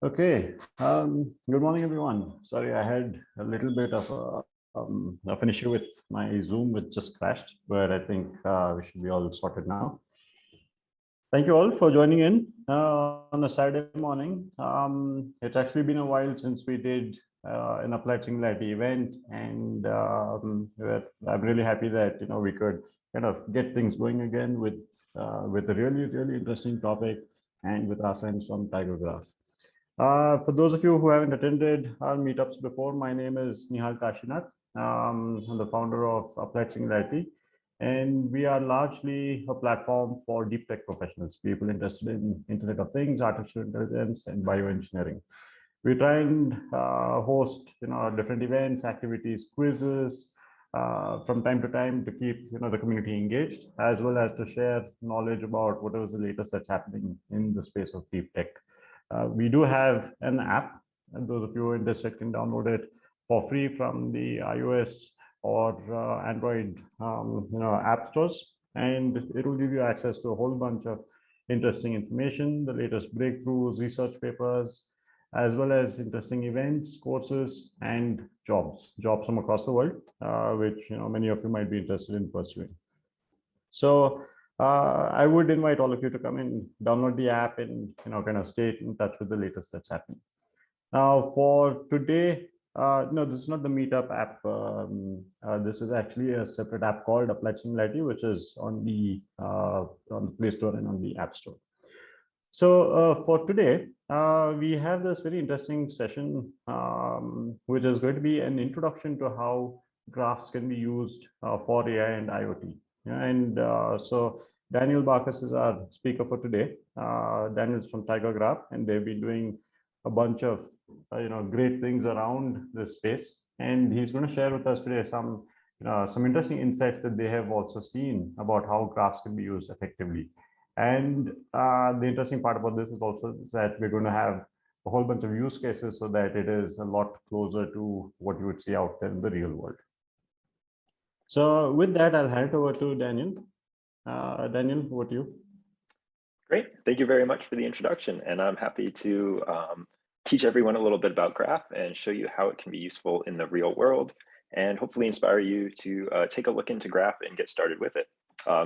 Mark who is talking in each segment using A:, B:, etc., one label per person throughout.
A: Okay. Good morning, everyone. Sorry, I had a little bit of an issue with my Zoom, which just crashed, but I think we should be all sorted now. Thank you all for joining in on a Saturday morning. It's actually been a while since we did an Applied Singularity event, and I'm really happy that we could kind of get things going again with a really interesting topic and with our friends from TigerGraph. For those of you who haven't attended our meetups before, my name is Nihal Kashinath. I'm the founder of Applied Singularity, and we are largely a platform for deep tech professionals, people interested in Internet of Things, artificial intelligence, and bioengineering. We try and host, different events, activities, quizzes from time to time to keep, the community engaged, as well as to share knowledge about whatever is the latest that's happening in the space of deep tech. We do have an app, and those of you who are interested can download it for free from the iOS or Android, app stores, and it will give you access to a whole bunch of interesting information, the latest breakthroughs, research papers, as well as interesting events, courses, and jobs from across the world, which many of you might be interested in pursuing. So I would invite all of you to come and download the app and kind of stay in touch with the latest that's happening. Now, for today, no, this is not the Meetup app. This is actually a separate app called Applied Singularity, which is on the Play Store and on the App Store. So for today, we have this very interesting session, which is going to be an introduction to how graphs can be used for AI and IoT. And so Daniel Barkas is our speaker for today. Daniel's from TigerGraph, and they've been doing a bunch of great things around this space. And he's going to share with us today some interesting insights that they have also seen about how graphs can be used effectively. And the interesting part about this is also that we're going to have a whole bunch of use cases so that it is a lot closer to what you would see out there in the real world. So with that, I'll hand it over to Daniel. Daniel, over to you.
B: Great. Thank you very much for the introduction. And I'm happy to teach everyone a little bit about Graph and show you how it can be useful in the real world and hopefully inspire you to take a look into Graph and get started with it.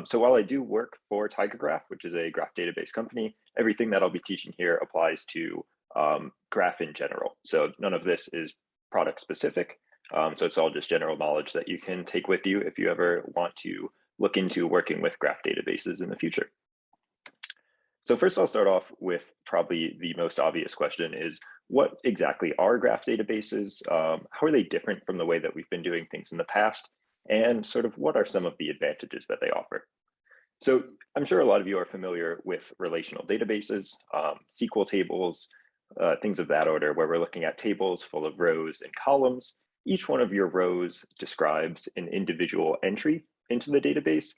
B: So while I do work for TigerGraph, which is a graph database company, everything that I'll be teaching here applies to Graph in general. So none of this is product specific. So it's all just general knowledge that you can take with you if you ever want to look into working with graph databases in the future. So first I'll start off with probably the most obvious question is, what exactly are graph databases? How are they different from the way that we've been doing things in the past? And sort of what are some of the advantages that they offer? So I'm sure a lot of you are familiar with relational databases, SQL tables, things of that order, where we're looking at tables full of rows and columns. Each one of your rows describes an individual entry into the database,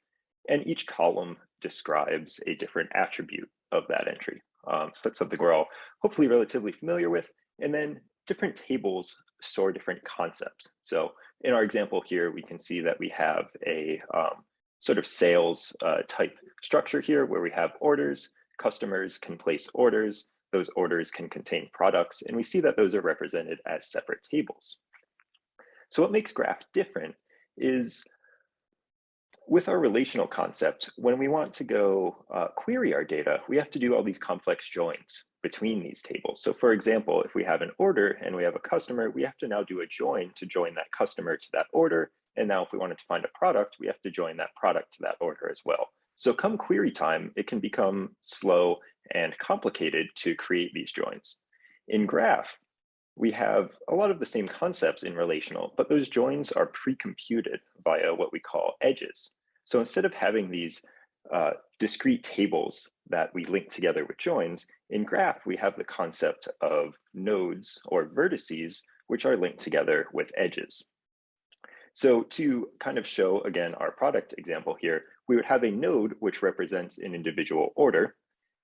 B: and each column describes a different attribute of that entry. So that's something we're all hopefully relatively familiar with. And then different tables store different concepts. So in our example here, we can see that we have a sort of sales type structure here where we have orders, customers can place orders, those orders can contain products, and we see that those are represented as separate tables. So what makes Graph different is with our relational concept, when we want to go query our data, we have to do all these complex joins between these tables. So for example, if we have an order and we have a customer, we have to now do a join to join that customer to that order. And now if we wanted to find a product, we have to join that product to that order as well. So come query time, it can become slow and complicated to create these joins. In Graph, we have a lot of the same concepts in relational, but those joins are pre-computed via what we call edges. So instead of having these discrete tables that we link together with joins, in Graph, we have the concept of nodes or vertices, which are linked together with edges. So to kind of show, again, our product example here, we would have a node which represents an individual order,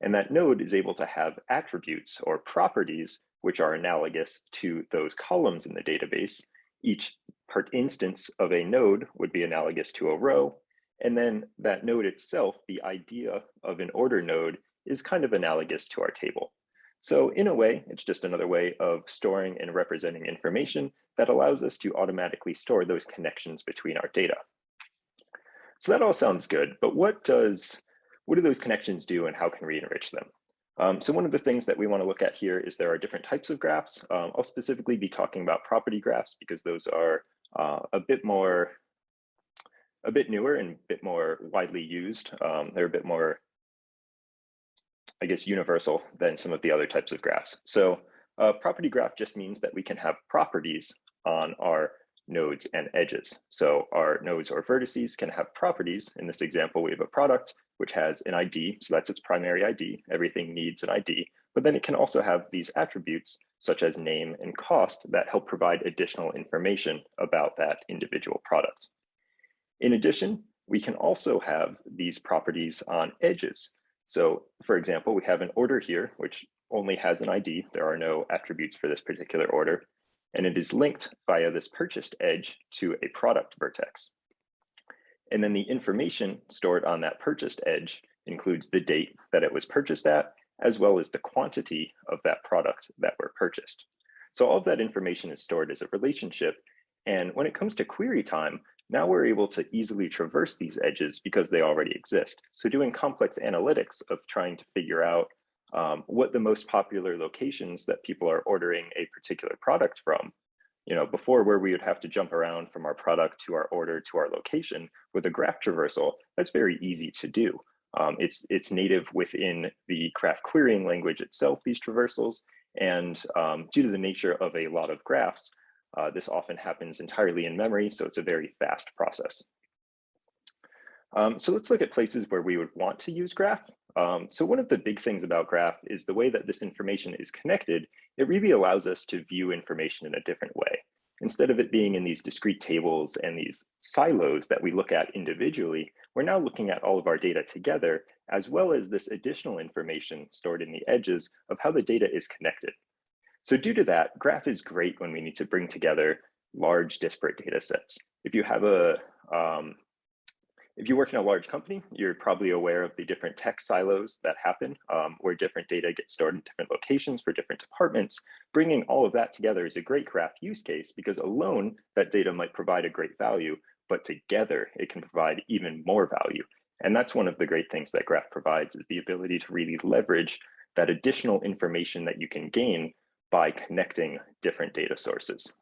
B: and that node is able to have attributes or properties which are analogous to those columns in the database. Each part instance of a node would be analogous to a row, and then that node itself, the idea of an order node, is kind of analogous to our table. So in a way, it's just another way of storing and representing information that allows us to automatically store those connections between our data. So that all sounds good, but what do those connections do and how can we enrich them? So one of the things that we want to look at here is there are different types of graphs. I'll specifically be talking about property graphs because those are a bit newer and a bit more widely used. They're a bit more, I guess, universal than some of the other types of graphs. So a property graph just means that we can have properties on our nodes and edges. So our nodes or vertices can have properties. In this example, we have a product which has an ID, so that's its primary ID. Everything needs an ID, but then it can also have these attributes such as name and cost that help provide additional information about that individual product. In addition, we can also have these properties on edges. So for example, we have an order here, which only has an ID. There are no attributes for this particular order, and it is linked via this purchased edge to a product vertex. And then the information stored on that purchased edge includes the date that it was purchased at, as well as the quantity of that product that were purchased. So all of that information is stored as a relationship. And when it comes to query time, now we're able to easily traverse these edges because they already exist. So doing complex analytics of trying to figure out what the most popular locations that people are ordering a particular product from. Before, where we would have to jump around from our product to our order to our location, with a graph traversal, that's very easy to do. It's native within the graph querying language itself, these traversals, and due to the nature of a lot of graphs, this often happens entirely in memory, so it's a very fast process. So let's look at places where we would want to use graph. So one of the big things about graph is the way that this information is connected. It really allows us to view information in a different way. Instead of it being in these discrete tables and these silos that we look at individually, we're now looking at all of our data together, as well as this additional information stored in the edges of how the data is connected. So due to that, graph is great when we need to bring together large disparate data sets. If you work in a large company, you're probably aware of the different tech silos that happen, where different data get stored in different locations for different departments. Bringing all of that together is a great graph use case because alone, that data might provide a great value, but together it can provide even more value. And that's one of the great things that graph provides, is the ability to really leverage that additional information that you can gain by connecting different data sources.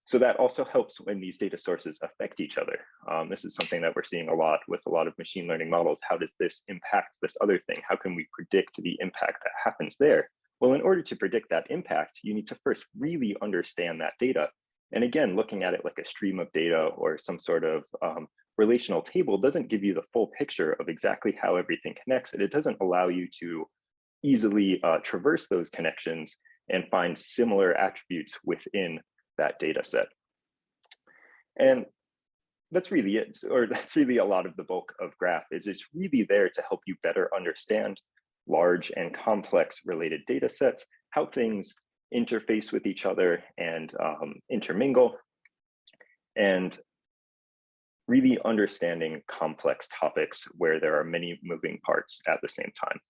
B: So that also helps when these data sources affect each other. This is something that we're seeing a lot with a lot of machine learning models. How does this impact this other thing? How can we predict the impact that happens there? Well, in order to predict that impact, you need to first really understand that data. And again, looking at it like a stream of data or some sort of relational table doesn't give you the full picture of exactly how everything connects. And it doesn't allow you to easily traverse those connections and find similar attributes within that data set. And that's really it, or that's really a lot of the bulk of graph, is it's really there to help you better understand large and complex related data sets, how things interface with each other and intermingle, and really understanding complex topics where there are many moving parts at the same time.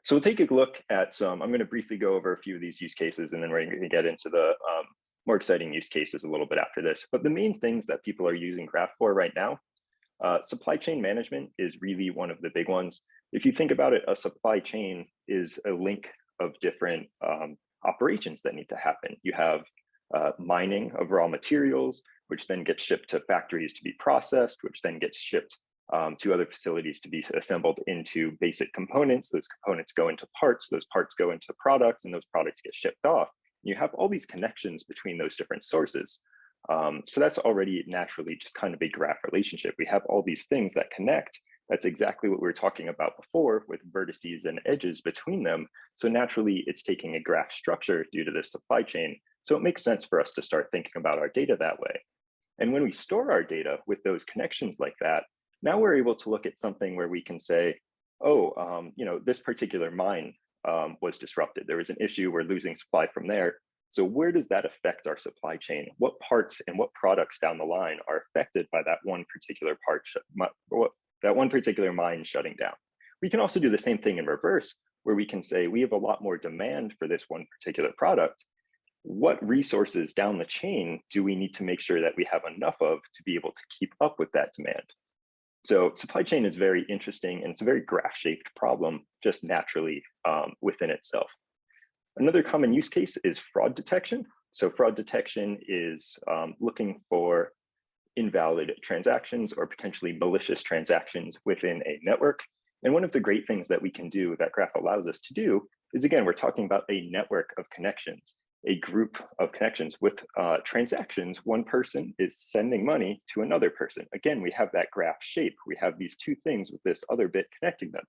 B: So we'll take a look at I'm going to briefly go over a few of these use cases, and then we're going to get into the more exciting use cases a little bit after this. But the main things that people are using graph for right now, supply chain management is really one of the big ones. If you think about it, a supply chain is a link of different operations that need to happen. You have mining of raw materials, which then gets shipped to factories to be processed, which then gets shipped to other facilities to be assembled into basic components. Those components go into parts, those parts go into products, and those products get shipped off. You have all these connections between those different sources. So that's already naturally just kind of a graph relationship. We have all these things that connect. That's exactly what we were talking about before with vertices and edges between them. So naturally, it's taking a graph structure due to this supply chain. So it makes sense for us to start thinking about our data that way. And when we store our data with those connections like that, now we're able to look at something where we can say, oh, this particular mine was disrupted. There was an issue, we're losing supply from there. So where does that affect our supply chain? What parts and what products down the line are affected by that one particular part, that one particular mine shutting down? We can also do the same thing in reverse, where we can say we have a lot more demand for this one particular product. What resources down the chain do we need to make sure that we have enough of to be able to keep up with that demand? So supply chain is very interesting, and it's a very graph-shaped problem just naturally within itself. Another common use case is fraud detection. So fraud detection is looking for invalid transactions or potentially malicious transactions within a network. And one of the great things that we can do, that graph allows us to do, is again, we're talking about a network of connections, a group of connections with transactions. One person is sending money to another person. Again, we have that graph shape. We have these two things with this other bit connecting them.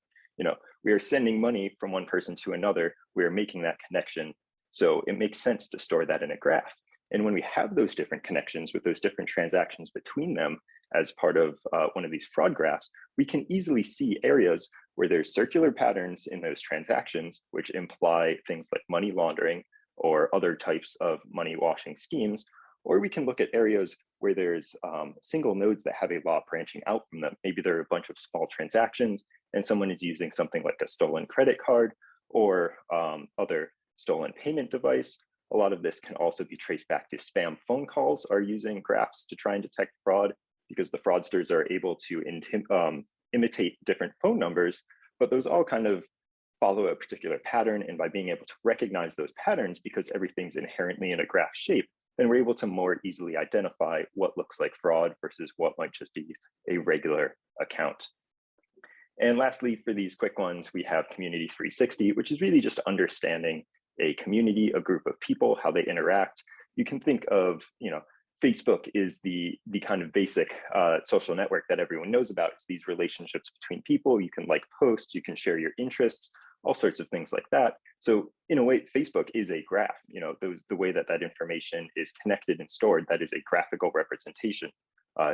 B: We are sending money from one person to another. We are making that connection. So it makes sense to store that in a graph. And when we have those different connections with those different transactions between them as part of one of these fraud graphs, we can easily see areas where there's circular patterns in those transactions, which imply things like money laundering or other types of money washing schemes. Or we can look at areas where there's single nodes that have a law branching out from them. Maybe there are a bunch of small transactions and someone is using something like a stolen credit card or other stolen payment device. A lot of this can also be traced back to spam phone calls are using graphs to try and detect fraud, because the fraudsters are able to imitate different phone numbers, but those all kind of follow a particular pattern. And by being able to recognize those patterns, because everything's inherently in a graph shape, then we're able to more easily identify what looks like fraud versus what might just be a regular account. And lastly, for these quick ones, we have Community 360, which is really just understanding a community, a group of people, how they interact. You can think of, Facebook is the kind of basic social network that everyone knows about. It's these relationships between people. You can like posts, you can share your interests, all sorts of things like that. So in a way, Facebook is a graph. The way that information is connected and stored, that is a graphical representation.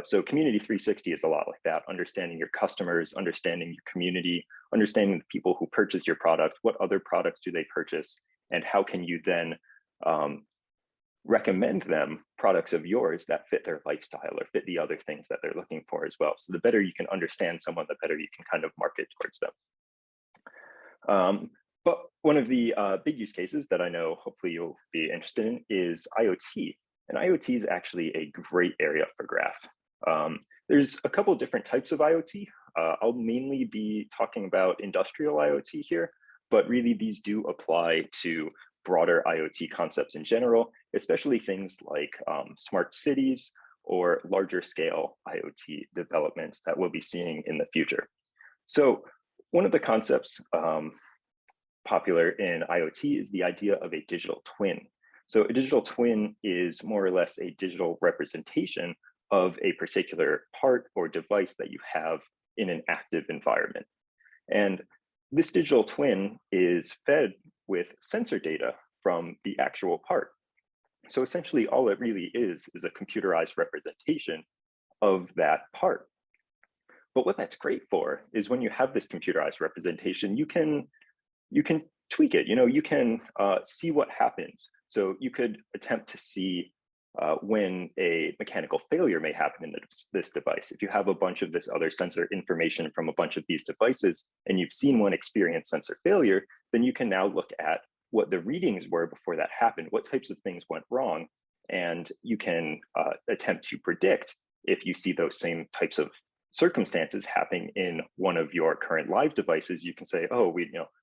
B: So Community 360 is a lot like that, understanding your customers, understanding your community, understanding the people who purchase your product, what other products do they purchase, and how can you then recommend them products of yours that fit their lifestyle or fit the other things that they're looking for as well. So the better you can understand someone, the better you can kind of market towards them. But one of the big use cases that I know hopefully you'll be interested in is IoT. And IoT is actually a great area for graph. There's a couple different types of IoT. I'll mainly be talking about industrial IoT here, but really these do apply to broader IoT concepts in general, especially things like smart cities or larger scale IoT developments that we'll be seeing in the future. So one of the concepts popular in IoT is the idea of a digital twin. So a digital twin is more or less a digital representation of a particular part or device that you have in an active environment. And this digital twin is fed with sensor data from the actual part. So essentially all it really is a computerized representation of that part. But what that's great for is when you have this computerized representation, you can tweak it. You can see what happens. So you could attempt to see when a mechanical failure may happen in this device. If you have a bunch of this other sensor information from a bunch of these devices and you've seen one experience sensor failure, then you can now look at what the readings were before that happened, what types of things went wrong, and you can attempt to predict if you see those same types of circumstances happening in one of your current live devices. You can say, oh,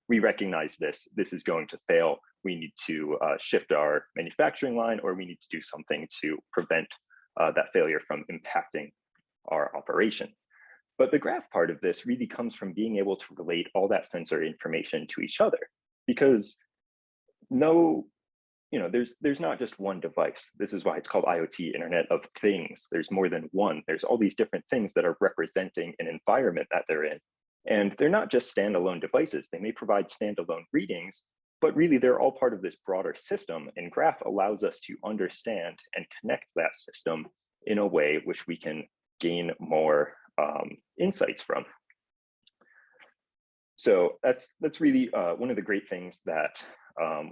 B: we recognize this is going to fail. We need to shift our manufacturing line, or we need to do something to prevent that failure from impacting our operation. But the graph part of this really comes from being able to relate all that sensor information to each other, because there's not just one device. This is why it's called IoT, Internet of Things. There's more than one. There's all these different things that are representing an environment that they're in. And they're not just standalone devices. They may provide standalone readings, but really they're all part of this broader system. And graph allows us to understand and connect that system in a way which we can gain more insights from. So that's really one of the great things that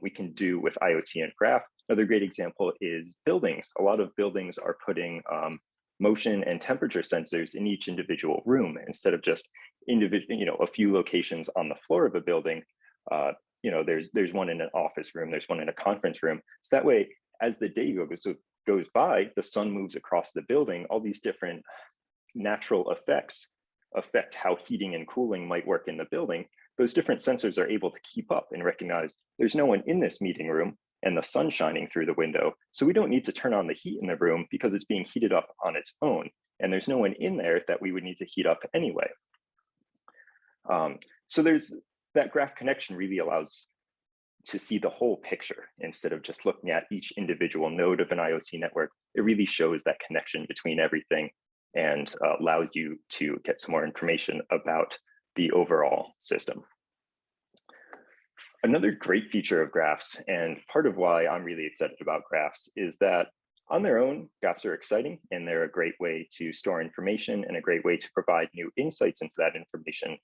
B: we can do with IoT and graph. Another great example is buildings. A lot of buildings are putting motion and temperature sensors in each individual room instead of just individual, a few locations on the floor of a building. There's one in an office room, there's one in a conference room. So that way, as the day goes by, the sun moves across the building, all these different natural effects affect how heating and cooling might work in the building. Those different sensors are able to keep up and recognize there's no one in this meeting room and the sun shining through the window. So we don't need to turn on the heat in the room because it's being heated up on its own. And there's no one in there that we would need to heat up anyway. So there's that graph connection really allows to see the whole picture instead of just looking at each individual node of an IoT network. It really shows that connection between everything and allows you to get some more information about the overall system. Another great feature of graphs, and part of why I'm really excited about graphs, is that on their own, graphs are exciting and they're a great way to store information and a great way to provide new insights into that information.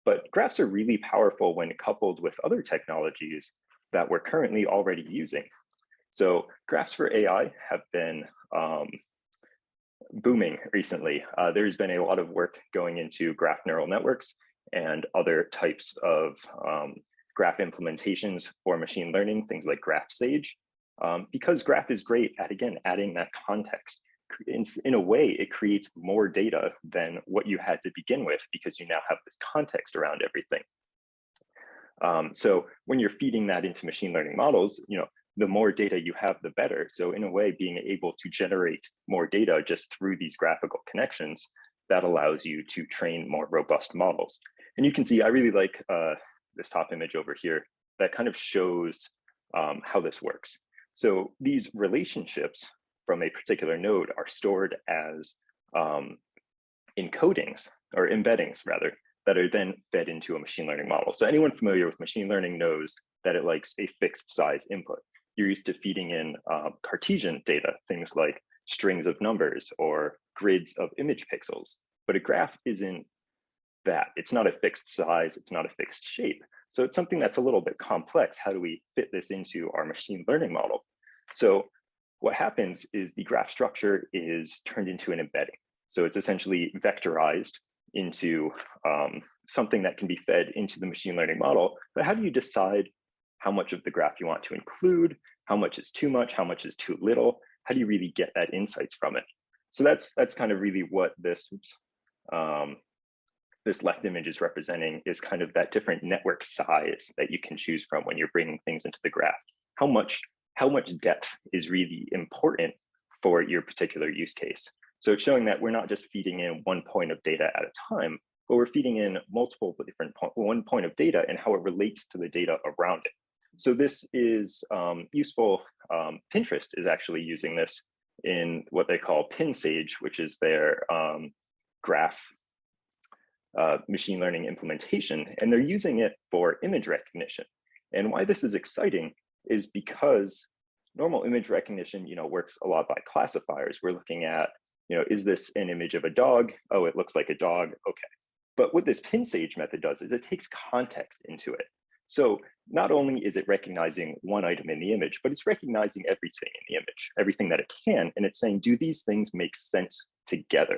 B: But graphs are really powerful when coupled with other technologies that we're currently already using. So graphs for AI have been booming recently. There's been a lot of work going into graph neural networks and other types of graph implementations for machine learning, things like graph sage, because graph is great at, again, adding that context. In a way, it creates more data than what you had to begin with because you now have this context around everything. So when you're feeding that into machine learning models, the more data you have, the better. So in a way, being able to generate more data just through these graphical connections, that allows you to train more robust models. And you can see, I really like this top image over here that kind of shows how this works. So these relationships from a particular node are stored as encodings, or embeddings rather, that are then fed into a machine learning model. So anyone familiar with machine learning knows that it likes a fixed size input. You're used to feeding in Cartesian data, things like strings of numbers or grids of image pixels. But a graph isn't that. It's not a fixed size, it's not a fixed shape. So it's something that's a little bit complex. How do we fit this into our machine learning model? So what happens is the graph structure is turned into an embedding. So it's essentially vectorized into something that can be fed into the machine learning model. But how do you decide how much of the graph you want to include, how much is too much, how much is too little? How do you really get that insights from it? So that's kind of really what this, this left image is representing, is kind of that different network size that you can choose from when you're bringing things into the graph. How much depth is really important for your particular use case. So it's showing that we're not just feeding in one point of data at a time, but we're feeding in multiple different one point of data and how it relates to the data around it. So this is useful. Pinterest is actually using this in what they call PinSage, which is their graph machine learning implementation, and they're using it for image recognition. And why this is exciting is because normal image recognition, works a lot by classifiers. We're looking at, is this an image of a dog? Oh, it looks like a dog. Okay. But what this PinSage method does is it takes context into it. So not only is it recognizing one item in the image, but it's recognizing everything in the image, everything that it can, and it's saying, do these things make sense together?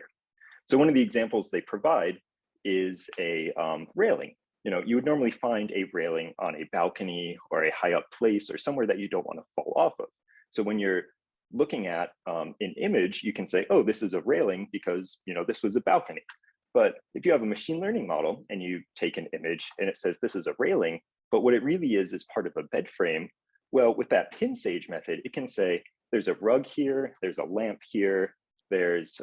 B: So one of the examples they provide is a railing. You would normally find a railing on a balcony or a high up place or somewhere that you don't want to fall off of. So when you're looking at an image, you can say, oh, this is a railing because this was a balcony. But if you have a machine learning model and you take an image and it says this is a railing, but what it really is part of a bed frame, well, with that PinSage method, it can say there's a rug here, there's a lamp here, there's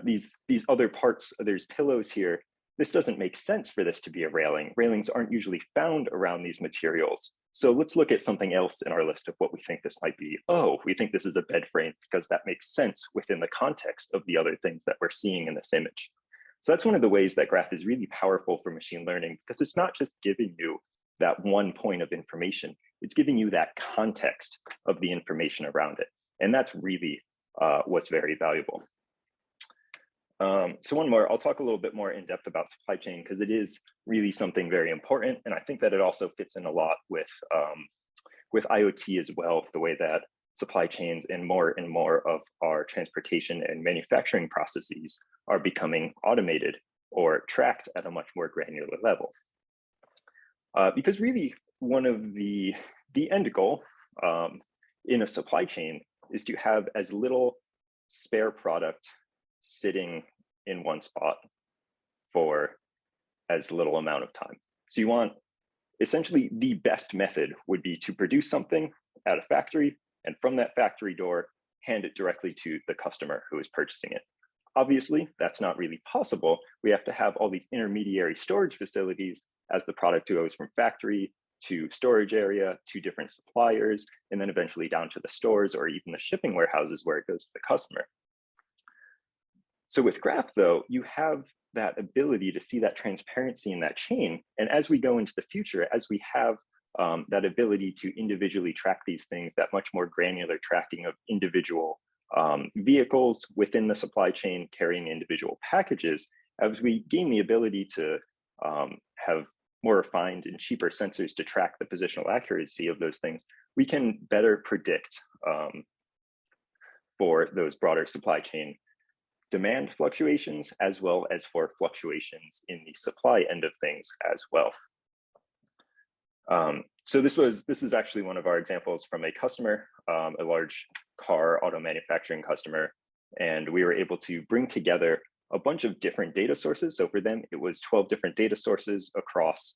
B: these other parts, there's pillows here. This doesn't make sense for this to be a railing. Railings aren't usually found around these materials. So let's look at something else in our list of what we think this might be. Oh, we think this is a bed frame because that makes sense within the context of the other things that we're seeing in this image. So that's one of the ways that graph is really powerful for machine learning, because it's not just giving you that one point of information, it's giving you that context of the information around it. And that's really what's very valuable. So one more, I'll talk a little bit more in depth about supply chain because it is really something very important. And I think that it also fits in a lot with IoT as well, the way that supply chains and more of our transportation and manufacturing processes are becoming automated. or tracked at a much more granular level. Because really one of the end goal in a supply chain is to have as little spare product sitting in one spot for as little amount of time. So you want, essentially the best method would be to produce something at a factory, and from that factory door, hand it directly to the customer who is purchasing it. Obviously, that's not really possible. We have to have all these intermediary storage facilities as the product goes from factory to storage area to different suppliers, and then eventually down to the stores or even the shipping warehouses where it goes to the customer. So with Graph, though, you have that ability to see that transparency in that chain. And as we go into the future, as we have that ability to individually track these things, that much more granular tracking of individual vehicles within the supply chain carrying individual packages, as we gain the ability to have more refined and cheaper sensors to track the positional accuracy of those things, we can better predict for those broader supply chain demand fluctuations, as well as for fluctuations in the supply end of things as well. So this is actually one of our examples from a customer, a large car auto manufacturing customer, and we were able to bring together a bunch of different data sources. So for them, it was 12 different data sources across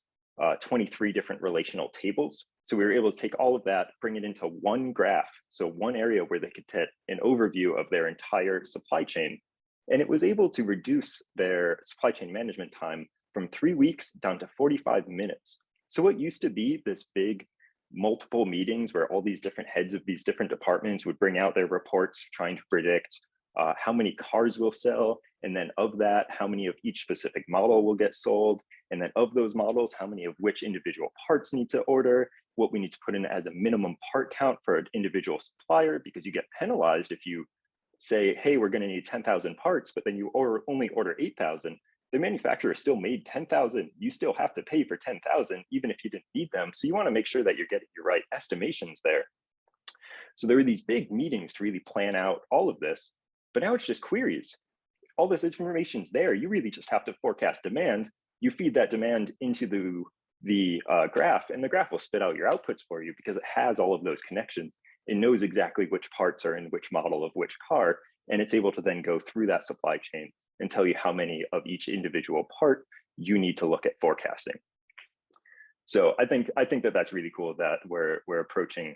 B: 23 different relational tables. So we were able to take all of that, bring it into one graph, so one area where they could get an overview of their entire supply chain. And it was able to reduce their supply chain management time from 3 weeks down to 45 minutes. So what used to be this big multiple meetings where all these different heads of these different departments would bring out their reports trying to predict how many cars will sell, and then of that, how many of each specific model will get sold, and then of those models, how many of which individual parts need to order, what we need to put in as a minimum part count for an individual supplier, because you get penalized if you say, hey, we're going to need 10,000 parts, but then you only order 8,000. The manufacturer still made 10,000. You still have to pay for 10,000, even if you didn't need them. So you want to make sure that you're getting your right estimations there. So there were these big meetings to really plan out all of this, but now it's just queries. All this information's there. You really just have to forecast demand. You feed that demand into the graph, and the graph will spit out your outputs for you because it has all of those connections. It knows exactly which parts are in which model of which car, and it's able to then go through that supply chain and tell you how many of each individual part you need to look at forecasting. So I think that that's really cool that we're approaching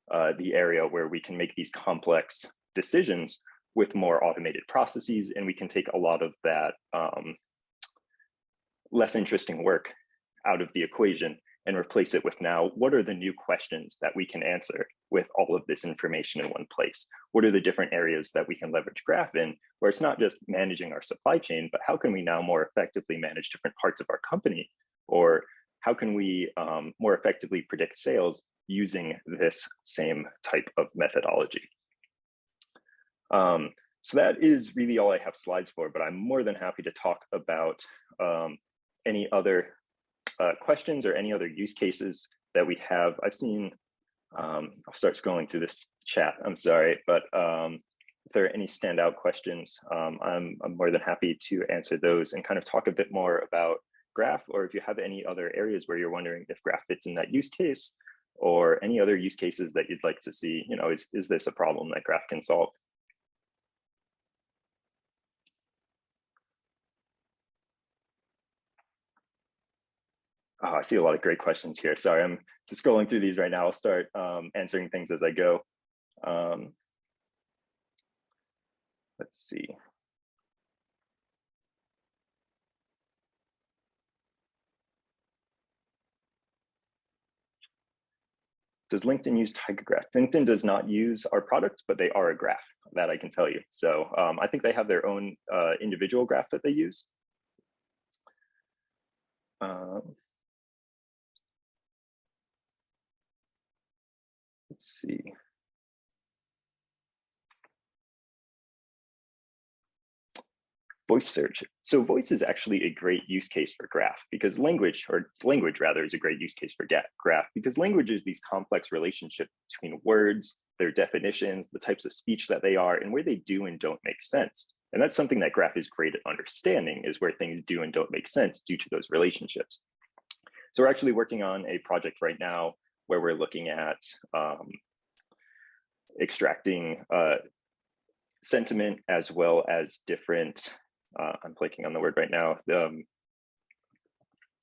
B: the area where we can make these complex decisions with more automated processes, and we can take a lot of that less interesting work out of the equation and replace it with now, what are the new questions that we can answer with all of this information in one place? What are the different areas that we can leverage Graph in, where it's not just managing our supply chain, but how can we now more effectively manage different parts of our company? Or how can we more effectively predict sales using this same type of methodology? So that is really all I have slides for, but I'm more than happy to talk about any other questions or any other use cases that we have. I've seen, I'll start scrolling through this chat, I'm sorry, but if there are any standout questions, I'm more than happy to answer those and kind of talk a bit more about Graph, or if you have any other areas where you're wondering if Graph fits in that use case, or any other use cases that you'd like to see, you know, is this a problem that Graph can solve? Oh, I see a lot of great questions here. Sorry, I'm just scrolling through these right now. I'll start answering things as I go. Let's see. Does LinkedIn use TigerGraph? LinkedIn does not use our product, but they are a graph, that I can tell you. So I think they have their own individual graph that they use. Let's see. Voice search. So voice is actually a great use case for Graph, because language rather is a great use case for Graph, because language is these complex relationships between words, their definitions, the types of speech that they are, and where they do and don't make sense. And that's something that graph is great at understanding, is where things do and don't make sense due to those relationships. So we're actually working on a project right now where we're looking at extracting sentiment as well as different, I'm blanking on the word right now,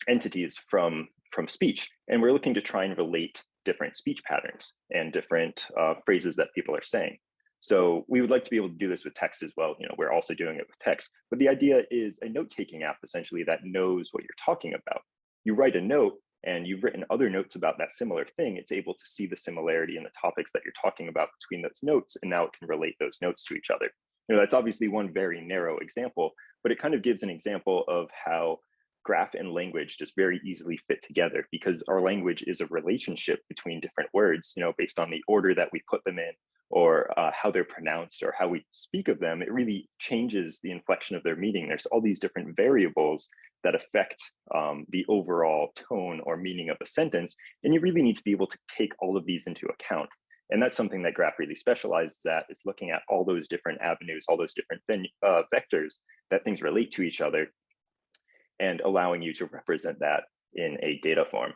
B: entities from speech. And we're looking to try and relate different speech patterns and different phrases that people are saying. So we would like to be able to do this with text as well. We're also doing it with text, but the idea is a note-taking app essentially that knows what you're talking about. You write a note and you've written other notes about that similar thing. It's able to see the similarity in the topics that you're talking about between those notes, and now it can relate those notes to each other. That's obviously one very narrow example, but it kind of gives an example of how graph and language just very easily fit together, because our language is a relationship between different words, based on the order that we put them in, or how they're pronounced, or how we speak of them. It really changes the inflection of their meaning. There's all these different variables that affect the overall tone or meaning of a sentence, and you really need to be able to take all of these into account. And that's something that graph really specializes at, is looking at all those different avenues, all those different vectors that things relate to each other, and allowing you to represent that in a data form.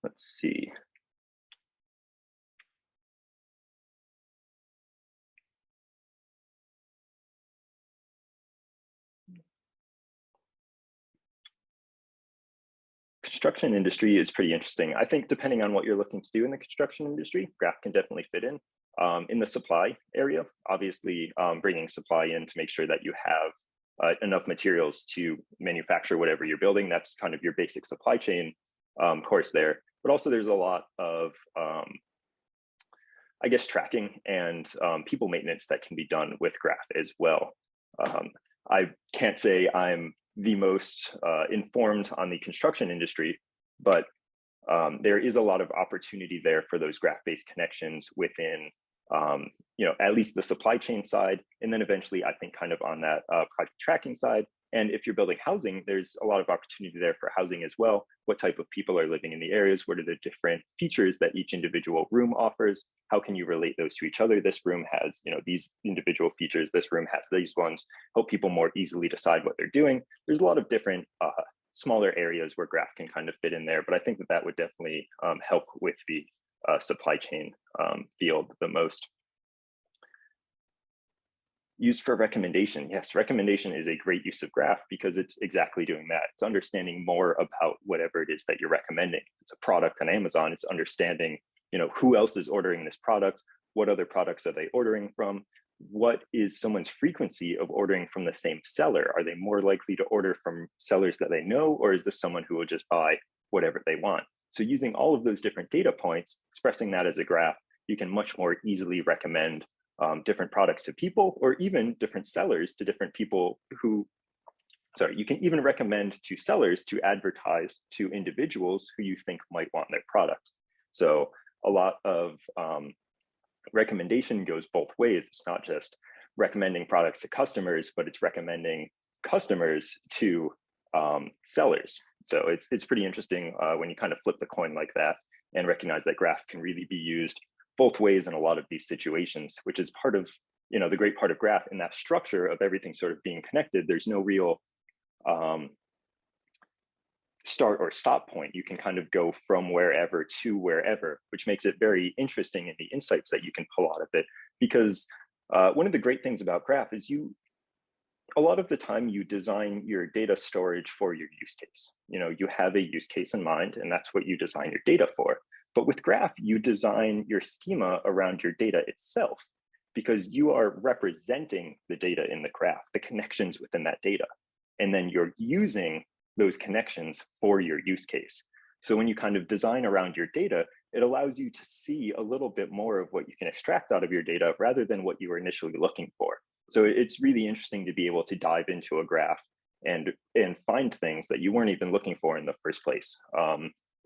B: Let's see. Construction industry is pretty interesting. I think depending on what you're looking to do in the construction industry, graph can definitely fit in. In the supply area, obviously bringing supply in to make sure that you have enough materials to manufacture whatever you're building. That's kind of your basic supply chain course there. But also there's a lot of, I guess, tracking and people maintenance that can be done with graph as well. I can't say I'm the most informed on the construction industry, but there is a lot of opportunity there for those graph-based connections within, at least the supply chain side, and then eventually I think kind of on that project tracking side. And if you're building housing, there's a lot of opportunity there for housing as well. What type of people are living in the areas? What are the different features that each individual room offers? How can you relate those to each other? This room has, these individual features. This room has these ones. Help people more easily decide what they're doing. There's a lot of different smaller areas where graph can kind of fit in there, but I think that would definitely help with the supply chain field the most. Used for recommendation. Yes, recommendation is a great use of graph because it's exactly doing that. It's understanding more about whatever it is that you're recommending. If it's a product on Amazon, it's understanding, who else is ordering this product, what other products are they ordering from, what is someone's frequency of ordering from the same seller? Are they more likely to order from sellers that they know, or is this someone who will just buy whatever they want? So using all of those different data points, expressing that as a graph, you can much more easily recommend different products to people, or even different sellers to different people who, you can even recommend to sellers to advertise to individuals who you think might want their product. So a lot of recommendation goes both ways. It's not just recommending products to customers, but it's recommending customers to sellers. So it's pretty interesting when you kind of flip the coin like that and recognize that graph can really be used both ways in a lot of these situations, which is part of, the great part of graph. In that structure of everything sort of being connected, there's no real start or stop point. You can kind of go from wherever to wherever, which makes it very interesting in the insights that you can pull out of it. Because one of the great things about graph is a lot of the time you design your data storage for your use case. You have a use case in mind, and that's what you design your data for. But with graph, you design your schema around your data itself, because you are representing the data in the graph, the connections within that data. And then you're using those connections for your use case. So when you kind of design around your data, it allows you to see a little bit more of what you can extract out of your data rather than what you were initially looking for. So it's really interesting to be able to dive into a graph and find things that you weren't even looking for in the first place.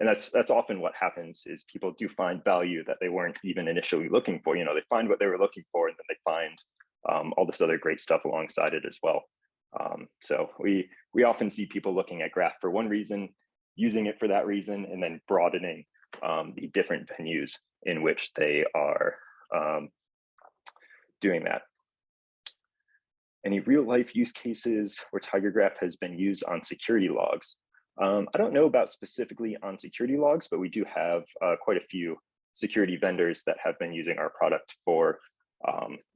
B: And that's often what happens, is people do find value that they weren't even initially looking for. They find what they were looking for, and then they find all this other great stuff alongside it as well. So we often see people looking at graph for one reason, using it for that reason, and then broadening the different venues in which they are doing that. Any real life use cases where TigerGraph has been used on security logs? I don't know about specifically on security logs, but we do have quite a few security vendors that have been using our product for,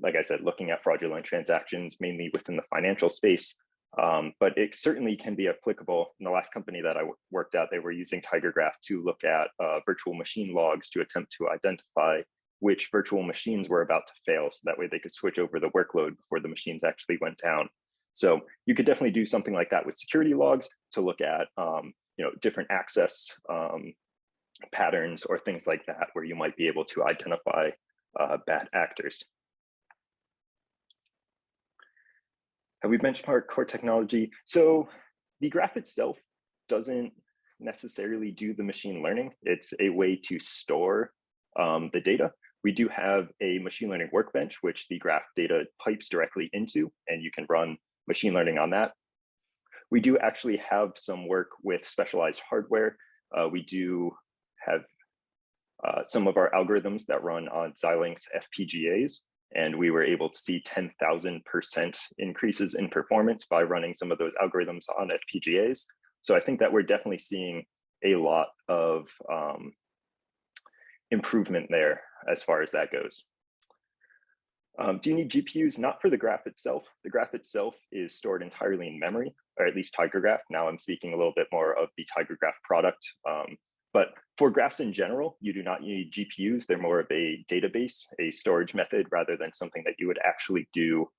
B: like I said, looking at fraudulent transactions, mainly within the financial space. But it certainly can be applicable. In the last company that I worked at, they were using TigerGraph to look at virtual machine logs to attempt to identify which virtual machines were about to fail, so that way they could switch over the workload before the machines actually went down. So you could definitely do something like that with security logs to look at different access patterns or things like that, where you might be able to identify bad actors. Have we benchmarked core technology? So the graph itself doesn't necessarily do the machine learning. It's a way to store the data. We do have a machine learning workbench, which the graph data pipes directly into, and you can run machine learning on that. We do actually have some work with specialized hardware. We do have some of our algorithms that run on Xilinx FPGAs, and we were able to see 10,000% increases in performance by running some of those algorithms on FPGAs. So I think that we're definitely seeing a lot of improvement there as far as that goes. Do you need GPUs? Not for the graph itself. The graph itself is stored entirely in memory, or at least TigerGraph. Now I'm speaking a little bit more of the TigerGraph product. But for graphs in general, you do not need GPUs. They're more of a database, a storage method, rather than something that you would actually do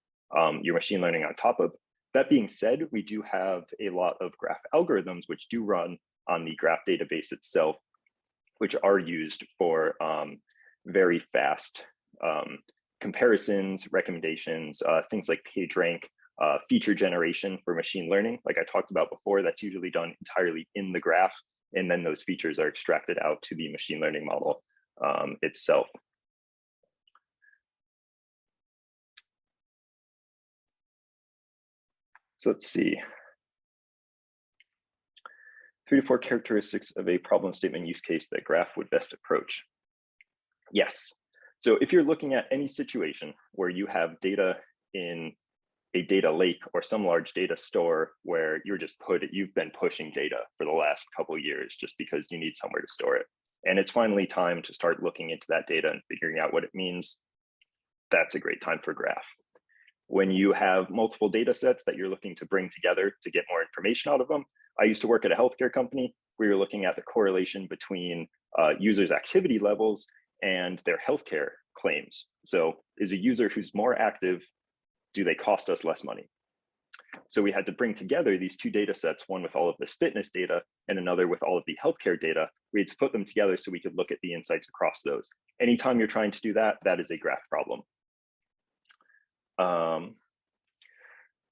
B: your machine learning on top of. That being said, we do have a lot of graph algorithms which do run on the graph database itself, which are used for very fast comparisons, recommendations, things like PageRank, feature generation for machine learning. Like I talked about before, that's usually done entirely in the graph, and then those features are extracted out to the machine learning model itself. So let's see. 3 to 4 characteristics of a problem statement use case that graph would best approach. Yes. So if you're looking at any situation where you have data in a data lake or some large data store where you've been pushing data for the last couple of years just because you need somewhere to store it, and it's finally time to start looking into that data and figuring out what it means, that's a great time for graph. When you have multiple data sets that you're looking to bring together to get more information out of them, I used to work at a healthcare company. We were looking at the correlation between users' activity levels and their healthcare claims. So is a user who's more active, do they cost us less money? So we had to bring together these two data sets, one with all of this fitness data and another with all of the healthcare data. We had to put them together so we could look at the insights across those. Anytime you're trying to do that, that is a graph problem.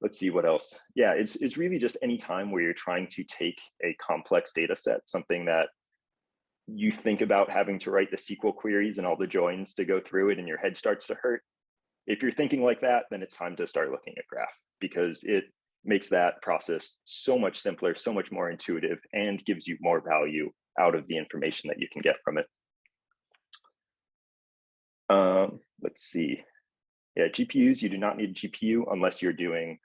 B: Let's see what else. Yeah, it's really just any time where you're trying to take a complex data set, something that you think about having to write the SQL queries and all the joins to go through it and your head starts to hurt. If you're thinking like that, then it's time to start looking at graph, because it makes that process so much simpler, so much more intuitive, and gives you more value out of the information that you can get from it. Let's see. Yeah, GPUs, you do not need a GPU unless you're doing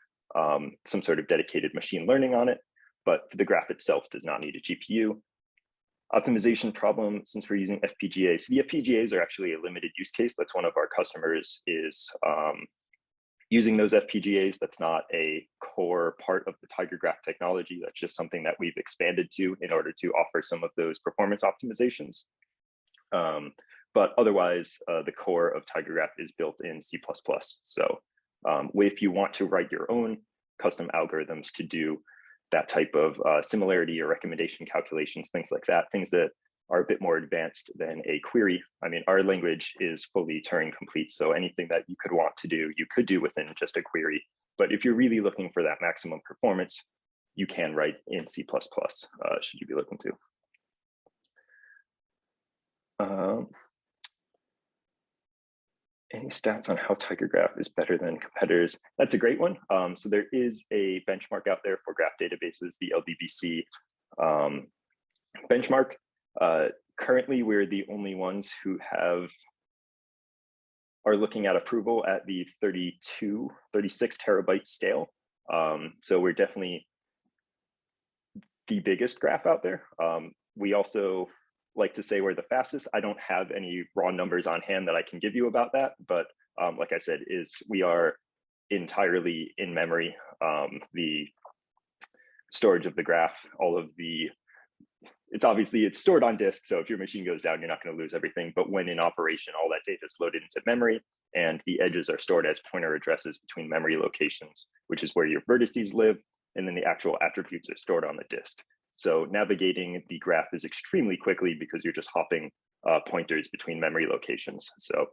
B: some sort of dedicated machine learning on it, but the graph itself does not need a GPU. Optimization problem, since we're using FPGAs. So the FPGAs are actually a limited use case. That's one of our customers is using those FPGAs. That's not a core part of the TigerGraph technology. That's just something that we've expanded to in order to offer some of those performance optimizations. But otherwise, the core of TigerGraph is built in C++. So if you want to write your own custom algorithms to do that type of similarity or recommendation calculations, things like that, things that are a bit more advanced than a query. I mean, our language is fully Turing complete, so anything that you could want to do, you could do within just a query. But if you're really looking for that maximum performance, you can write in C++, should you be looking to. Any stats on how TigerGraph is better than competitors? That's a great one. So there is a benchmark out there for graph databases, the LDBC benchmark. Currently, we're the only ones who have are looking at approval at the 36 terabyte scale. So we're definitely the biggest graph out there. We also like to say we're the fastest. I don't have any raw numbers on hand that I can give you about that, but like I said, we are entirely in memory. The storage of the graph, it's stored on disk, so if your machine goes down, you're not going to lose everything. But when in operation, all that data is loaded into memory, and the edges are stored as pointer addresses between memory locations, which is where your vertices live, and then the actual attributes are stored on the disk. So navigating the graph is extremely quickly because you're just hopping pointers between memory locations. So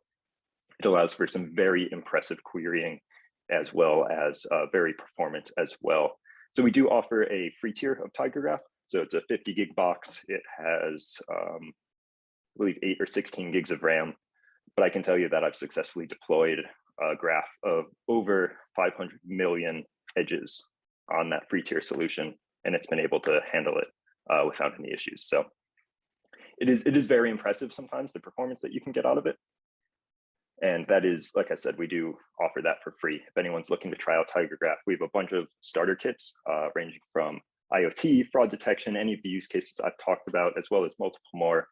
B: it allows for some very impressive querying, as well as very performant as well. So we do offer a free tier of TigerGraph. So it's a 50 gig box. It has, I believe, 8 or 16 gigs of RAM. But I can tell you that I've successfully deployed a graph of over 500 million edges on that free tier solution, and it's been able to handle it without any issues. So it is very impressive sometimes, the performance that you can get out of it. And that is, like I said, we do offer that for free. If anyone's looking to try out TigerGraph, we have a bunch of starter kits ranging from IoT, fraud detection, any of the use cases I've talked about, as well as multiple more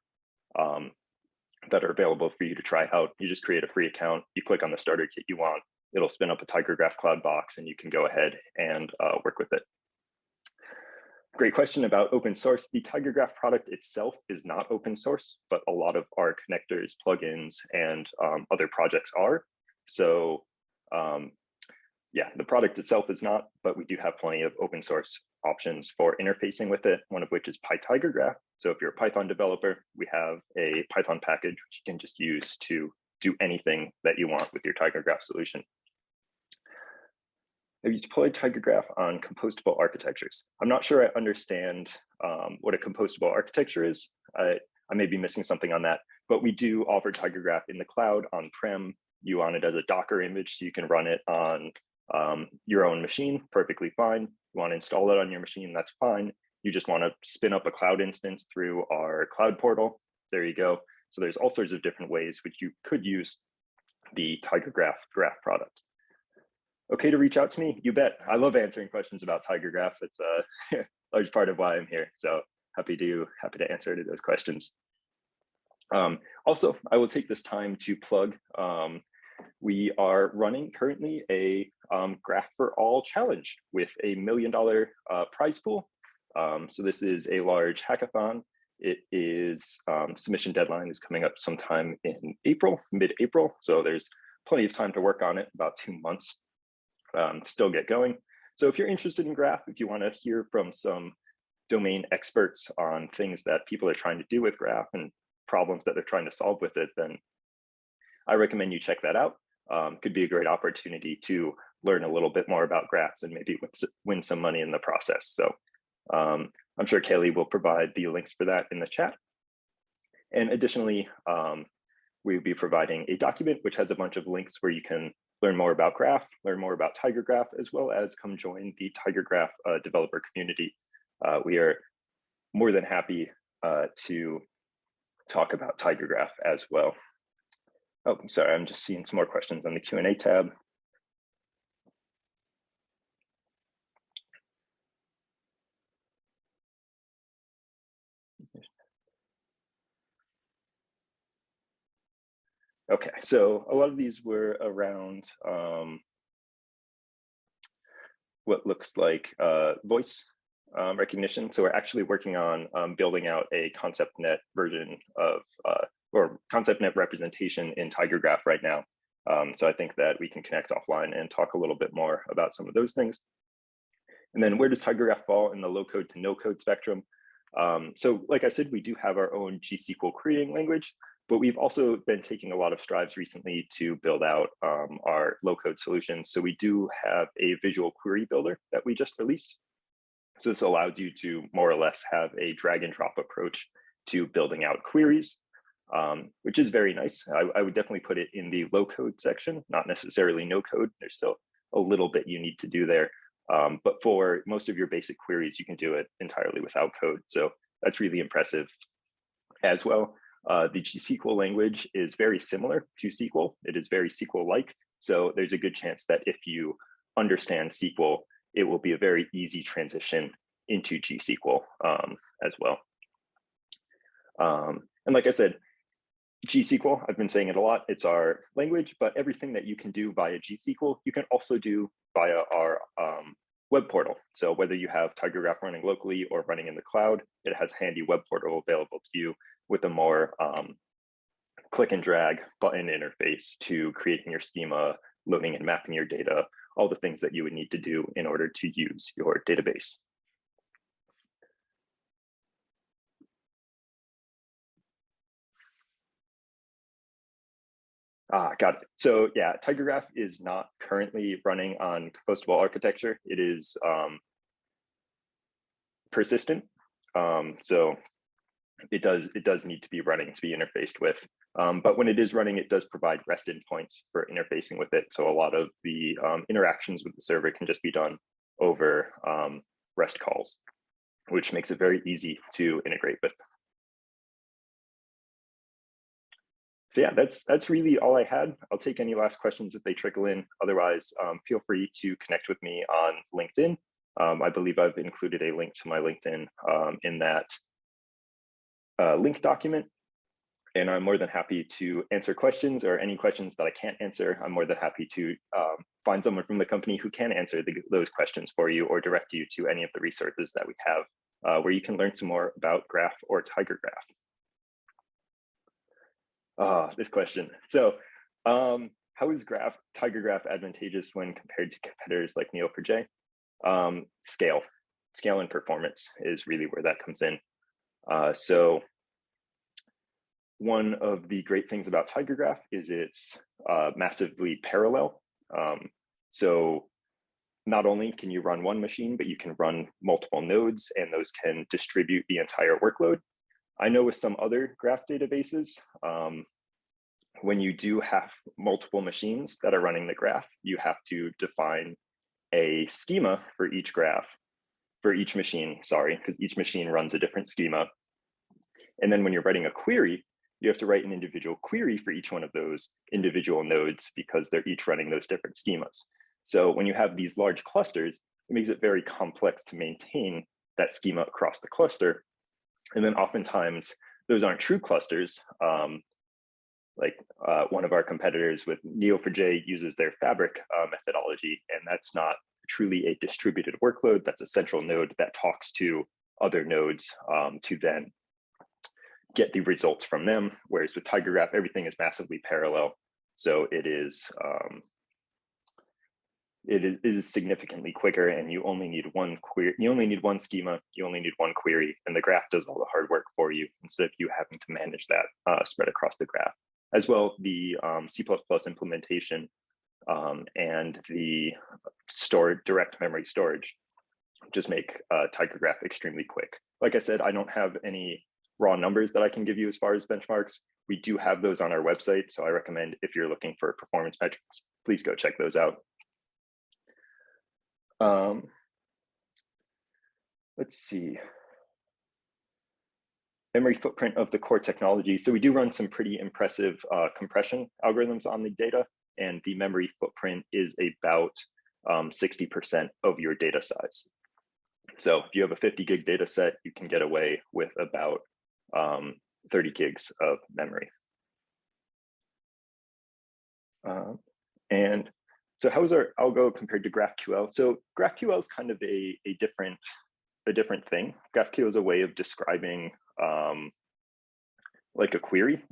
B: that are available for you to try out. You just create a free account, you click on the starter kit you want, it'll spin up a TigerGraph cloud box, and you can go ahead and work with it. Great question about open source. The TigerGraph product itself is not open source, but a lot of our connectors, plugins, and other projects are. So yeah, the product itself is not, but we do have plenty of open source options for interfacing with it, one of which is PyTigerGraph. So if you're a Python developer, we have a Python package which you can just use to do anything that you want with your TigerGraph solution. Have you deployed TigerGraph on compostable architectures? I'm not sure I understand what a compostable architecture is. I may be missing something on that, but we do offer TigerGraph in the cloud, on-prem. You want it as a Docker image, so you can run it on your own machine, perfectly fine. You want to install it on your machine, that's fine. You just want to spin up a cloud instance through our cloud portal. There you go. So there's all sorts of different ways which you could use the TigerGraph graph product. Okay to reach out to me? You bet. I love answering questions about TigerGraph. It's a large part of why I'm here. So happy to answer any of those questions. Also, I will take this time to plug. We are running currently a Graph for All challenge with a $1 million prize pool. So this is a large hackathon. It is submission deadline is coming up sometime in April, mid-April. So there's plenty of time to work on it, about 2 months. Still get going. So if you're interested in Graph, if you want to hear from some domain experts on things that people are trying to do with Graph and problems that they're trying to solve with it, then I recommend you check that out. Could be a great opportunity to learn a little bit more about graphs and maybe win some money in the process. So I'm sure Kaylee will provide the links for that in the chat. And additionally, we'll be providing a document which has a bunch of links where you can learn more about Graph, learn more about TigerGraph, as well as come join the TigerGraph developer community. We are more than happy to talk about TigerGraph as well. Oh, sorry, I'm just seeing some more questions on the Q&A tab. Okay, so a lot of these were around what looks like voice recognition. So we're actually working on building out a ConceptNet version of, or ConceptNet representation in TigerGraph right now. So I think that we can connect offline and talk a little bit more about some of those things. And then where does TigerGraph fall in the low code to no code spectrum? So like I said, we do have our own GSQL querying language, but we've also been taking a lot of strides recently to build out our low code solutions. So we do have a visual query builder that we just released. So this allows you to more or less have a drag and drop approach to building out queries, which is very nice. I would definitely put it in the low code section, not necessarily no code. There's still a little bit you need to do there. But for most of your basic queries, you can do it entirely without code. So that's really impressive as well. The GSQL language is very similar to SQL. It is very SQL-like. So there's a good chance that if you understand SQL, it will be a very easy transition into GSQL as well. And like I said, GSQL, I've been saying it a lot, it's our language, but everything that you can do via GSQL, you can also do via our web portal. So whether you have TigerGraph running locally or running in the cloud, it has a handy web portal available to you with a more click and drag button interface to creating your schema, loading and mapping your data, all the things that you would need to do in order to use your database. Got it. So yeah, TigerGraph is not currently running on composable architecture. It is persistent. So it does need to be running to be interfaced with. But when it is running, it does provide REST endpoints for interfacing with it. So a lot of the interactions with the server can just be done over REST calls, which makes it very easy to integrate with. So yeah, that's really all I had. I'll take any last questions if they trickle in. Otherwise, feel free to connect with me on LinkedIn. I believe I've included a link to my LinkedIn in that link document. And I'm more than happy to answer questions, or any questions that I can't answer. I'm more than happy to find someone from the company who can answer those questions for you, or direct you to any of the resources that we have where you can learn some more about Graph or TigerGraph. This question. So how is TigerGraph advantageous when compared to competitors like Neo4j? Scale and performance is really where that comes in. So one of the great things about TigerGraph is it's massively parallel. So not only can you run one machine, but you can run multiple nodes, and those can distribute the entire workload. I know with some other graph databases, when you do have multiple machines that are running the graph, you have to define a schema for each machine, because each machine runs a different schema. And then when you're writing a query, you have to write an individual query for each one of those individual nodes, because they're each running those different schemas. So when you have these large clusters, it makes it very complex to maintain that schema across the cluster. And then oftentimes those aren't true clusters. Like one of our competitors with Neo4j uses their Fabric methodology, and that's not truly a distributed workload. That's a central node that talks to other nodes to then get the results from them. Whereas with TigerGraph, everything is massively parallel. So it is significantly quicker, and you only need one query. You only need one schema. You only need one query, and the graph does all the hard work for you instead of you having to manage that spread across the graph. As well, the C++ implementation and the direct memory storage just make TigerGraph extremely quick. Like I said, I don't have any raw numbers that I can give you as far as benchmarks. We do have those on our website, so I recommend, if you're looking for performance metrics, please go check those out. Let's see. Memory footprint of the core technology. So we do run some pretty impressive compression algorithms on the data, and the memory footprint is about 60% of your data size. So if you have a 50 gig data set, you can get away with about 30 gigs of memory. And so how is our algo compared to GraphQL? So GraphQL is kind of a different thing. GraphQL is a way of describing like a query.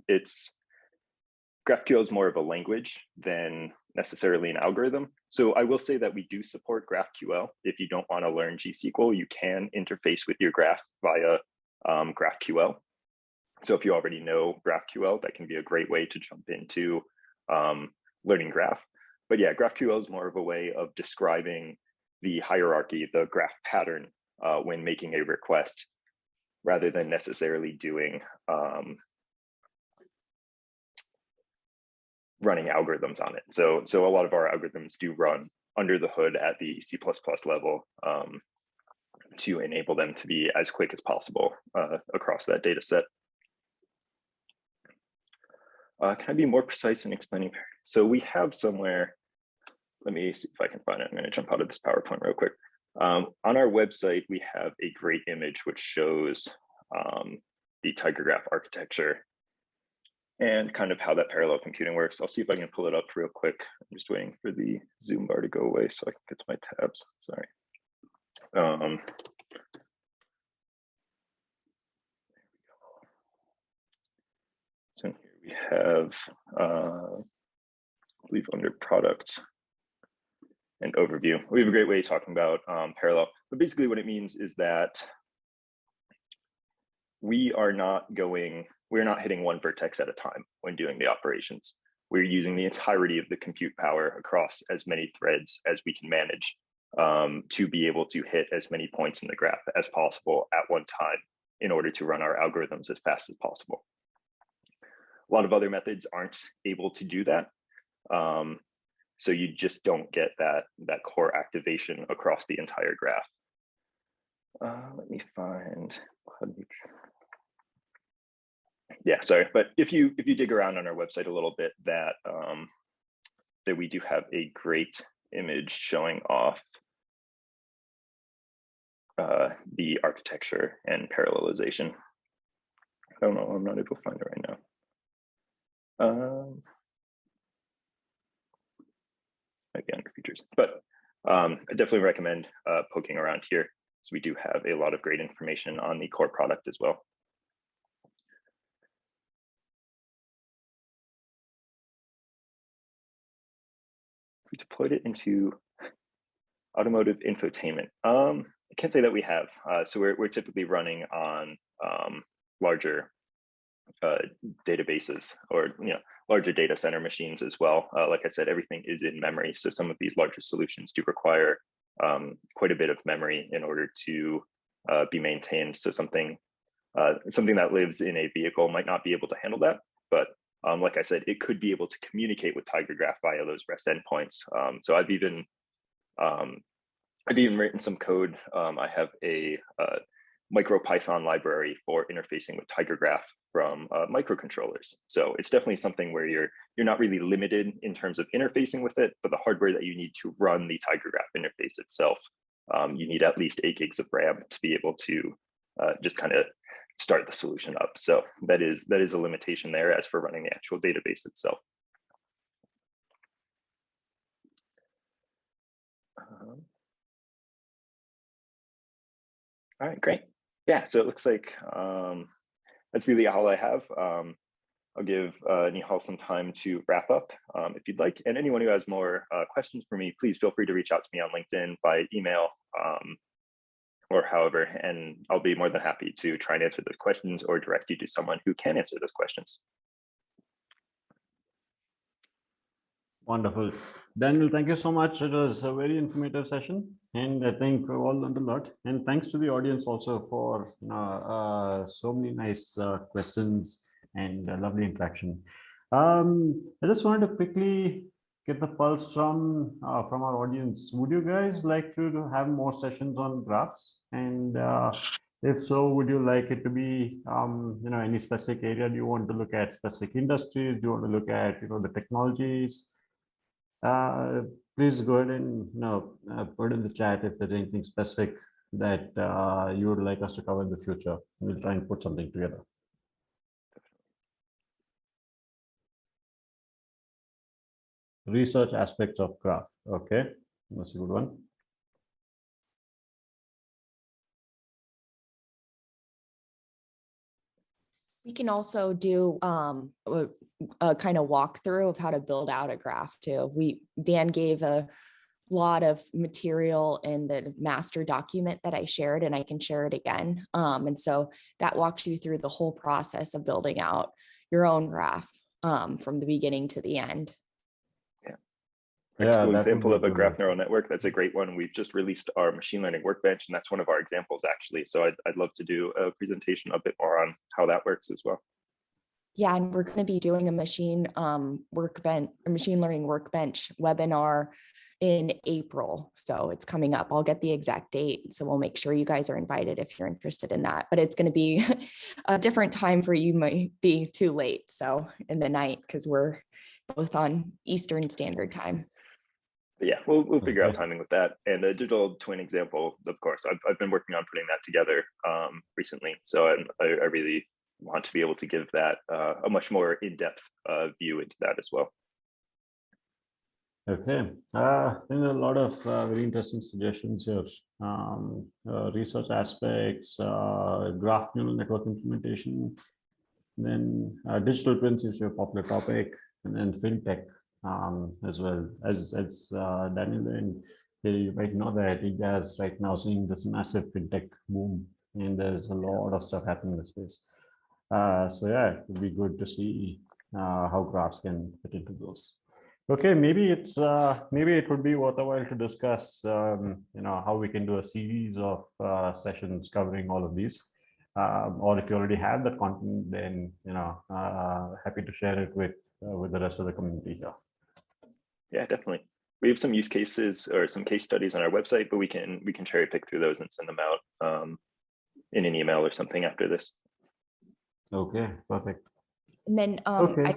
B: GraphQL is more of a language than necessarily an algorithm. So I will say that we do support GraphQL. If you don't want to learn GSQL, you can interface with your graph via GraphQL. So if you already know GraphQL, that can be a great way to jump into learning graph. But yeah, GraphQL is more of a way of describing the hierarchy, the graph pattern when making a request, rather than necessarily doing running algorithms on it. So a lot of our algorithms do run under the hood at the C++ level to enable them to be as quick as possible across that data set. Can I be more precise in explaining? So we have somewhere, let me see if I can find it. I'm going to jump out of this PowerPoint real quick. On our website, we have a great image which shows the TigerGraph architecture and kind of how that parallel computing works. I'll see if I can pull it up real quick. I'm just waiting for the Zoom bar to go away so I can get to my tabs. Sorry. So here we have, I believe under product and overview, we have a great way of talking about parallel. But basically what it means is that we're not hitting one vertex at a time when doing the operations. We're using the entirety of the compute power across as many threads as we can manage to be able to hit as many points in the graph as possible at one time in order to run our algorithms as fast as possible. A lot of other methods aren't able to do that. So you just don't get that core activation across the entire graph. Let me find, yeah, sorry, but if you dig around on our website a little bit, that we do have a great image showing off the architecture and parallelization. I don't know, I'm not able to find it right now. Maybe under features, but I definitely recommend poking around here, so we do have a lot of great information on the core product as well. We deployed it into automotive infotainment. I can't say that we have. So we're typically running on larger databases, or larger data center machines as well. Like I said, everything is in memory. So some of these larger solutions do require quite a bit of memory in order to be maintained. So something that lives in a vehicle might not be able to handle that. But like I said, it could be able to communicate with TigerGraph via those REST endpoints. So I've even written some code. I have a MicroPython library for interfacing with TigerGraph from microcontrollers. So it's definitely something where you're not really limited in terms of interfacing with it, but the hardware that you need to run the TigerGraph interface itself, you need at least 8 gigs of RAM to be able to just kind of start the solution up. So that is a limitation there as for running the actual database itself. All right, great. Yeah, so it looks like that's really all I have. I'll give Nihal some time to wrap up if you'd like. And anyone who has more questions for me, please feel free to reach out to me on LinkedIn, by email, or however, and I'll be more than happy to try and answer those questions or direct you to someone who can answer those questions.
A: Wonderful. Daniel, thank you so much. It was a very informative session, and I think we all learned a lot. And thanks to the audience also for so many nice questions and lovely interaction. I just wanted to quickly get the pulse from our audience. Would you guys like to have more sessions on graphs? And if so, would you like it to be any specific area? Do you want to look at specific industries? Do you want to look at the technologies? Please go ahead and put in the chat if there's anything specific that you would like us to cover in the future. We'll try and put something together. Research aspects of graph. Okay, that's a good one.
C: We can also do a kind of walkthrough of how to build out a graph too. Dan gave a lot of material in the master document that I shared, and I can share it again. And so that walks you through the whole process of building out your own graph from the beginning to the end.
B: Yeah, cool example of a graph neural network. That's a great one. We've just released our machine learning workbench, and that's one of our examples actually. So I'd love to do a presentation a bit more on how that works as well.
C: Yeah, and we're going to be doing a machine learning workbench webinar in April. So it's coming up. I'll get the exact date. So we'll make sure you guys are invited if you're interested in that. But it's going to be a different time for you, might be too late. So in the night, because we're both on Eastern Standard Time.
B: But yeah, we'll figure out
A: Okay.
B: timing with that. And the digital twin example, of course, I've been working on putting that together recently. So I really want to be able to give that a much more in-depth view into that as well.
A: Okay, I think there are a lot of very interesting suggestions here. Research aspects, graph neural network implementation, then digital twins is your popular topic, and then fintech as well. As Daniel and you might know that India is right now seeing this massive fintech boom, and there's a lot of stuff happening in the space. So yeah, it would be good to see how graphs can fit into those. Okay, maybe it would be worthwhile to discuss, how we can do a series of sessions covering all of these. Or if you already have that content, then happy to share it with the rest of the community here.
B: Yeah, definitely. We have some use cases or some case studies on our website, but we can cherry pick through those and send them out in an email or something after this.
A: Okay, perfect.
C: And then
A: Okay.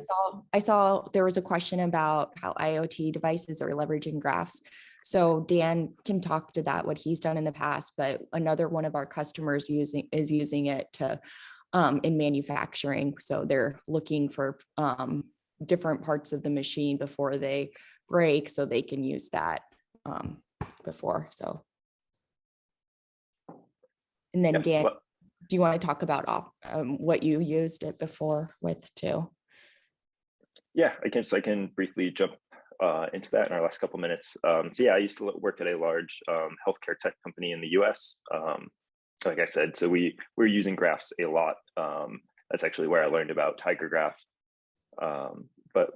C: I saw there was a question about how IoT devices are leveraging graphs. So Dan can talk to that, what he's done in the past, but another one of our customers is using it to in manufacturing. So they're looking for different parts of the machine before they break, so they can use that before. So, and then Dan, do you want to talk about what you used it before with too?
B: Yeah, I can briefly jump into that in our last couple minutes. So yeah, I used to work at a large healthcare tech company in the US. Like I said, so we're using graphs a lot. That's actually where I learned about TigerGraph. But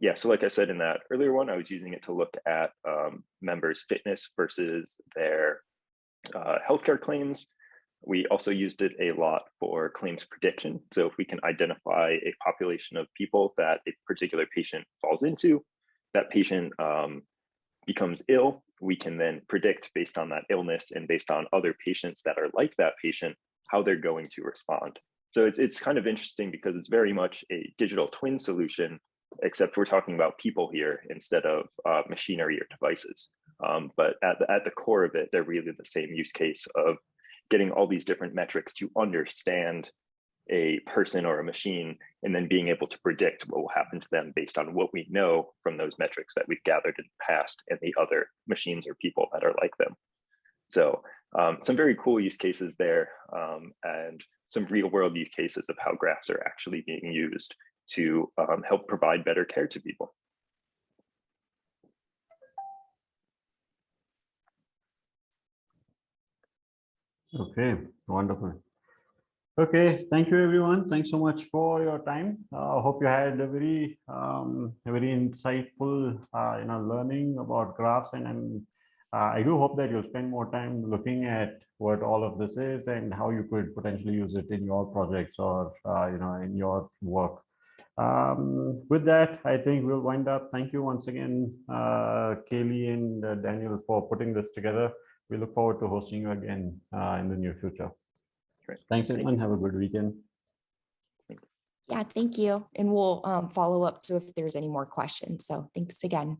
B: yeah, so like I said in that earlier one, I was using it to look at members' fitness versus their healthcare claims. We also used it a lot for claims prediction. So if we can identify a population of people that a particular patient falls into, that patient becomes ill, we can then predict based on that illness and based on other patients that are like that patient, how they're going to respond. So it's kind of interesting because it's very much a digital twin solution, except we're talking about people here instead of machinery or devices. But at the core of it, they're really the same use case of getting all these different metrics to understand a person or a machine, and then being able to predict what will happen to them based on what we know from those metrics that we've gathered in the past and the other machines or people that are like them. So some very cool use cases there, and some real world use cases of how graphs are actually being used to help provide better care to people.
A: Okay, wonderful. Okay, thank you everyone. Thanks so much for your time. I hope you had a very insightful learning about graphs, and I do hope that you'll spend more time looking at what all of this is and how you could potentially use it in your projects or in your work. With that, I think we'll wind up. Thank you once again, Kaylee and Daniel, for putting this together. We look forward to hosting you again in the near future.
B: Great.
A: Thanks, everyone. Have a good weekend.
C: Yeah, thank you. And we'll follow up to if there's any more questions. So thanks again.